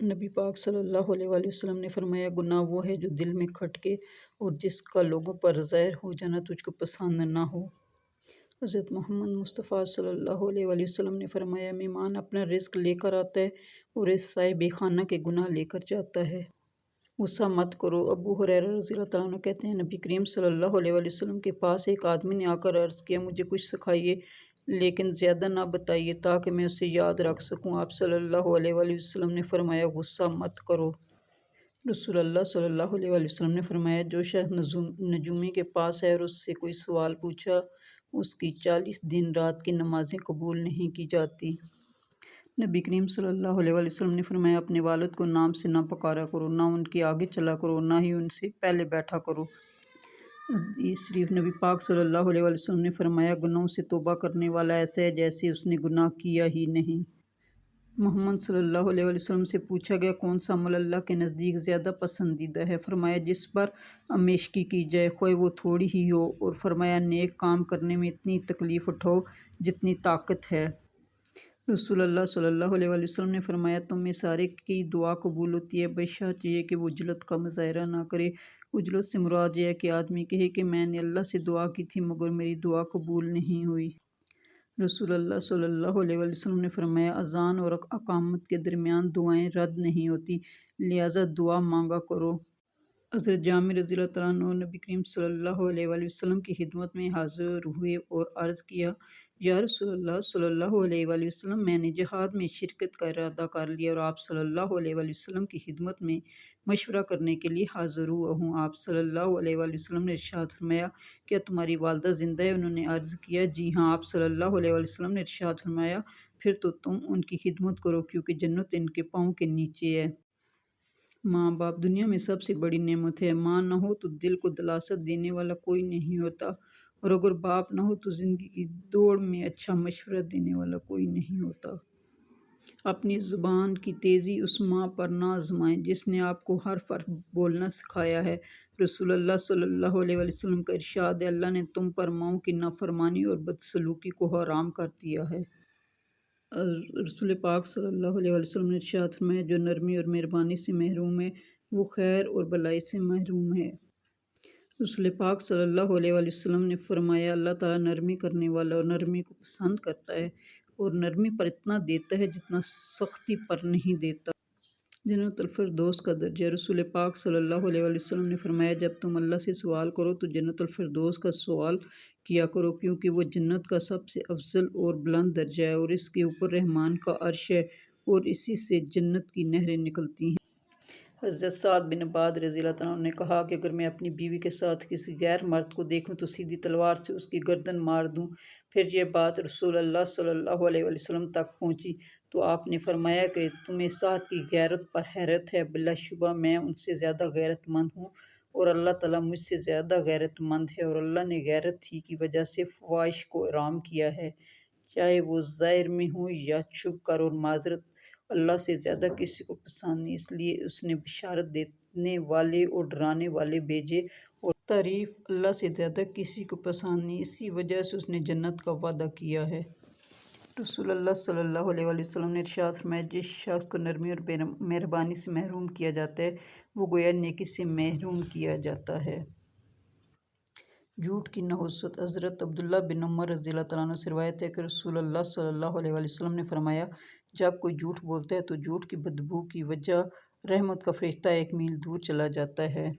نبی پاک صلی اللہ علیہ وآلہ وسلم نے فرمایا، گناہ وہ ہے جو دل میں کھٹکے اور جس کا لوگوں پر ظاہر ہو جانا تجھ کو پسند نہ ہو۔ حضرت محمد مصطفیٰ صلی اللہ علیہ وآلہ وسلم نے فرمایا، مہمان اپنا رزق لے کر آتا ہے اور اس صاحب خانہ کے گناہ لے کر جاتا ہے۔ غصہ مت کرو۔ ابو ہریرہ رضی اللہ تعالیٰ عنہ کہتے ہیں، نبی کریم صلی اللہ علیہ وآلہ وسلم کے پاس ایک آدمی نے آ کر عرض کیا، مجھے کچھ سکھائیے لیکن زیادہ نہ بتائیے تاکہ میں اسے یاد رکھ سکوں۔ آپ صلی اللہ علیہ وآلہ وسلم نے فرمایا، غصہ مت کرو۔ رسول اللہ صلی اللہ علیہ وآلہ وسلم نے فرمایا، جو شخص نجومی کے پاس ہے اور اس سے کوئی سوال پوچھا، اس کی 40 دن رات کی نمازیں قبول نہیں کی جاتی۔ نبی کریم صلی اللہ علیہ وآلہ وسلم نے فرمایا، اپنے والد کو نام سے نہ پکارا کرو، نہ ان کے آگے چلا کرو، نہ ہی ان سے پہلے بیٹھا کرو۔ حدیث شریف، نبی پاک صلی اللہ علیہ وآلہ وسلم نے فرمایا، گناہوں سے توبہ کرنے والا ایسا ہے جیسے اس نے گناہ کیا ہی نہیں۔ محمد صلی اللہ علیہ وآلہ وسلم سے پوچھا گیا، کون سا عمل اللہ کے نزدیک زیادہ پسندیدہ ہے؟ فرمایا، جس پر ہمیشگی کی جائے، خواہ وہ تھوڑی ہی ہو، اور فرمایا، نیک کام کرنے میں اتنی تکلیف اٹھاؤ جتنی طاقت ہے۔ رسول اللہ صلی اللہ علیہ وآلہ وسلم نے فرمایا، تم میں سارے کی دعا قبول ہوتی ہے بشرط یہ کہ وہ عجلت کا مظاہرہ نہ کرے۔ عجلت سے مراد یہ ہے کہ آدمی کہے کہ میں نے اللہ سے دعا کی تھی مگر میری دعا قبول نہیں ہوئی۔ رسول اللہ صلی اللہ علیہ وآلہ وسلم نے فرمایا، اذان اور اقامت کے درمیان دعائیں رد نہیں ہوتی، لہٰذا دعا مانگا کرو۔ حضرت جابر رضی اللہ تعالیٰ عنہ نبی کریم صلی اللہ علیہ وآلہ وسلم کی خدمت میں حاضر ہوئے اور عرض کیا، یا رسول اللہ صلی اللہ علیہ وآلہ وسلم، میں نے جہاد میں شرکت کا ارادہ کر لیا اور آپ صلی اللہ علیہ وآلہ وسلم کی خدمت میں مشورہ کرنے کے لیے حاضر ہوا ہوں۔ آپ صلی اللہ علیہ وآلہ وسلم نے ارشاد فرمایا، کیا تمہاری والدہ زندہ ہے؟ انہوں نے عرض کیا، جی ہاں۔ آپ صلی اللہ علیہ وآلہ وسلم نے ارشاد فرمایا، پھر تو تم ان کی خدمت کرو کیونکہ جنت ان کے پاؤں کے نیچے ہے۔ ماں باپ دنیا میں سب سے بڑی نعمت ہے۔ ماں نہ ہو تو دل کو دلاست دینے والا کوئی نہیں ہوتا، اور اگر باپ نہ ہو تو زندگی کی دوڑ میں اچھا مشورہ دینے والا کوئی نہیں ہوتا۔ اپنی زبان کی تیزی اس ماں پر نہ آزمائیں جس نے آپ کو حرف حرف بولنا سکھایا ہے۔ رسول اللہ صلی اللہ علیہ وآلہ وسلم کا ارشاد ہے، اللہ نے تم پر ماؤں کی نافرمانی اور بدسلوکی کو حرام کر دیا ہے۔ رسول پاک صلی اللہ علیہ وآلہ وسلم نے ارشاد فرمایا، جو نرمی اور مہربانی سے محروم ہے وہ خیر اور بلائی سے محروم ہے۔ رسول پاک صلی اللہ علیہ وآلہ وسلم نے فرمایا، اللہ تعالیٰ نرمی کرنے والا اور نرمی کو پسند کرتا ہے، اور نرمی پر اتنا دیتا ہے جتنا سختی پر نہیں دیتا۔ جنت الفردوس کا درجہ، رسول پاک صلی اللہ علیہ وآلہ وسلم نے فرمایا، جب تم اللہ سے سوال کرو تو جنت الفردوس کا سوال کیا کرو کیونکہ وہ جنت کا سب سے افضل اور بلند درجہ ہے، اور اس کے اوپر رحمان کا عرش ہے اور اسی سے جنت کی نہریں نکلتی ہیں۔ حضرت سعد بن عبادہ رضی اللہ تعالیٰ عنہ نے کہا کہ اگر میں اپنی بیوی کے ساتھ کسی غیر مرد کو دیکھوں تو سیدھی تلوار سے اس کی گردن مار دوں۔ پھر یہ بات رسول اللہ صلی اللہ علیہ وآلہ وسلم تک پہنچی تو آپ نے فرمایا کہ تمہیں سعد کی غیرت پر حیرت ہے، بلا شبہ میں ان سے زیادہ غیرت مند ہوں اور اللہ تعالیٰ مجھ سے زیادہ غیرت مند ہے، اور اللہ نے غیرت ہی کی وجہ سے فحش کو حرام کیا ہے، چاہے وہ ظاہر میں ہو یا چھپ کر، اور معذرت اللہ سے زیادہ کسی کو پسند نہیں، اس لیے اس نے بشارت دینے والے اور ڈرانے والے بھیجے، اور تعریف اللہ سے زیادہ کسی کو پسند نہیں، اسی وجہ سے اس نے جنت کا وعدہ کیا ہے۔ رسول اللہ صلی اللہ علیہ وآلہ وسلم نے ارشاد فرمایا، جس شخص کو نرمی اور مہربانی سے محروم کیا جاتا ہے وہ گویا نیکی سے محروم کیا جاتا ہے۔ جھوٹ کی نحوست، حضرت عبداللہ بن عمر رضی اللہ تعالیٰ عنہ سے روایت ہے کہ رسول اللہ صلی اللہ علیہ وآلہ وسلم نے فرمایا، جب کوئی جھوٹ بولتا ہے تو جھوٹ کی بدبو کی وجہ رحمت کا فرشتہ 1 میل دور چلا جاتا ہے۔